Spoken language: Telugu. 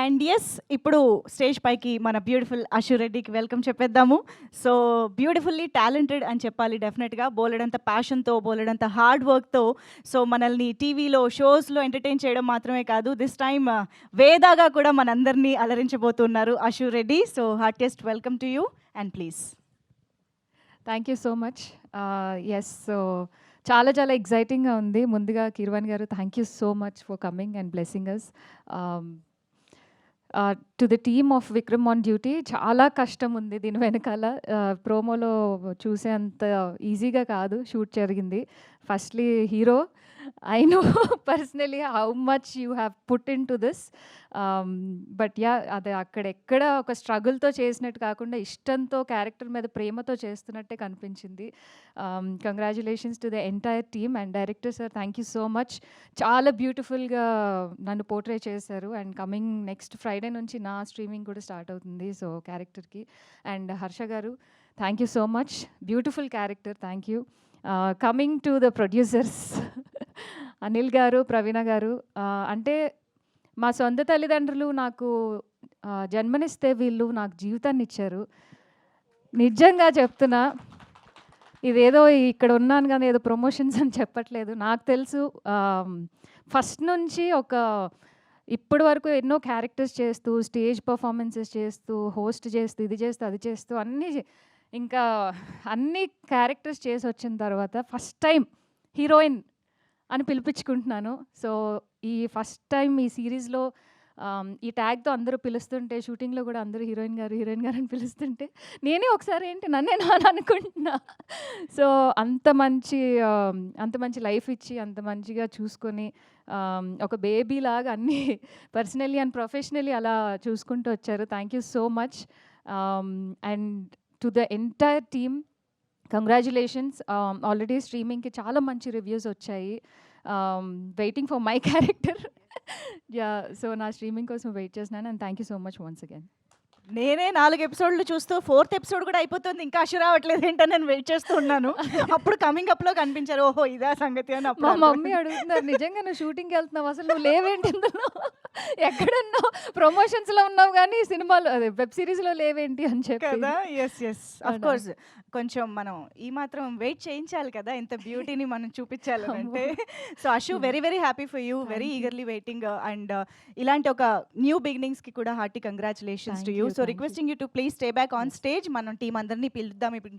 అండ్ యెస్ ఇప్పుడు స్టేజ్ పైకి మన బ్యూటిఫుల్ అషు రెడ్డికి వెల్కమ్ చెప్పేద్దాము. సో బ్యూటిఫుల్లీ టాలెంటెడ్ అని చెప్పాలి డెఫినెట్గా. బోలెడంత ప్యాషన్తో, బోలెడంత హార్డ్ వర్క్తో సో మనల్ని టీవీలో, షోస్లో ఎంటర్టైన్ చేయడం మాత్రమే కాదు, దిస్ టైమ్ వేదాగా కూడా మనందరినీ అలరించబోతున్నారు Ashu Reddy. So heartiest welcome to you and please. Thank you so much. Yes, so చాలా చాలా ఎగ్జైటింగ్గా ఉంది. ముందుగా Keeravani garu, thank you so much for coming and blessing us. To the team of Vikram on duty, చాలా కష్టం ఉంది దీని వెనకాల. ప్రోమోలో చూసే అంత ఈజీగా కాదు షూట్ జరిగింది. Firstly hero, I know personally how much you have put in to this. But yeah, అది అక్కడెక్కడ ఒక స్ట్రగుల్తో చేసినట్టు కాకుండా ఇష్టంతో, క్యారెక్టర్ మీద ప్రేమతో చేస్తున్నట్టే కనిపించింది. Congratulations to the entire team and director sir, thank you so much. చాలా బ్యూటిఫుల్గా నన్ను పోర్ట్రే చేశారు. అండ్ కమింగ్ నెక్స్ట్ ఫ్రైడే నుంచి నా స్ట్రీమింగ్ కూడా స్టార్ట్ అవుతుంది సో క్యారెక్టర్కి. అండ్ హర్ష గారు, thank you so much, beautiful character, thank you. Coming to the producers Anil గారు, ప్రవీణ గారు, అంటే మా సొంత తల్లిదండ్రులు నాకు జన్మనిస్తే వీళ్ళు నాకు జీవితాన్ని ఇచ్చారు. నిజంగా చెప్తున్నా, ఇదేదో ఇక్కడ ఉన్నాను కానీ ఏదో ప్రమోషన్స్ అని చెప్పట్లేదు. నాకు తెలుసు ఫస్ట్ నుంచి ఇప్పటి వరకు ఎన్నో క్యారెక్టర్స్ చేస్తూ, స్టేజ్ పర్ఫార్మెన్సెస్ చేస్తూ, హోస్ట్ చేస్తూ, ఇది చేస్తూ, అది చేస్తూ, ఇంకా అన్ని క్యారెక్టర్స్ చేసి వచ్చిన తర్వాత ఫస్ట్ టైం హీరోయిన్ అని పిలిపించుకుంటున్నాను. సో ఈ ఫస్ట్ టైం ఈ సిరీస్లో ఈ ట్యాగ్తో అందరూ పిలుస్తుంటే, షూటింగ్లో కూడా అందరూ హీరోయిన్ గారు, హీరోయిన్ గారు అని పిలుస్తుంటే నేనే ఒకసారి ఏంటి నన్నే నాని అనుకుంటున్నా. సో అంత మంచి లైఫ్ ఇచ్చి, అంత మంచిగా చూసుకొని, ఒక బేబీ లాగా అన్నీ పర్సనలీ అండ్ ప్రొఫెషనలీ అలా చూసుకుంటూ వచ్చారు. Thank you so much. And to the entire team, congratulations. Already స్ట్రీమింగ్కి చాలా మంచి రివ్యూస్ వచ్చాయి. Waiting for my character. Yeah, so నా స్ట్రీమింగ్ కోసం వెయిట్ చేస్తున్నాను. And thank you so much once again. నేనే 4 ఎపిసోడ్లు చూస్తూ 4th ఎపిసోడ్ కూడా అయిపోతుంది, ఇంకా అషు రావట్లేదు ఏంటని నేను వెయిట్ చేస్తూ ఉన్నాను. అప్పుడు కమింగ్ అప్లో కనిపించారు, ఓహో ఇదా సంగతి అని. మా అప్పుడు మమ్మీ అడుగుతున్నారు, నిజంగా నువ్వు షూటింగ్కి వెళ్తున్నావు, అసలు నువ్వు లేవేంటి ఇందులో, ఎక్కడున్నావు, ప్రమోషన్స్లో ఉన్నావు కానీ సినిమాలో, అదే వెబ్ సిరీస్లో లేవేంటి అని చెప్పి కదా. ఎస్ ఎస్ అఫ్ కోర్స్, కొంచెం మనం ఈ మాత్రం వెయిట్ చేయించాలి కదా, ఇంత బ్యూటీని మనం చూపించాలి అంటే. So Ashu, very very happy for you, very eagerly waiting. And ఇలాంటి ఒక న్యూ బిగినింగ్స్కి కూడా hearty congratulations to you. So requesting you to please stay back on stage. మనం టీం అందరినీ పిలుద్దాం ఇప్పుడు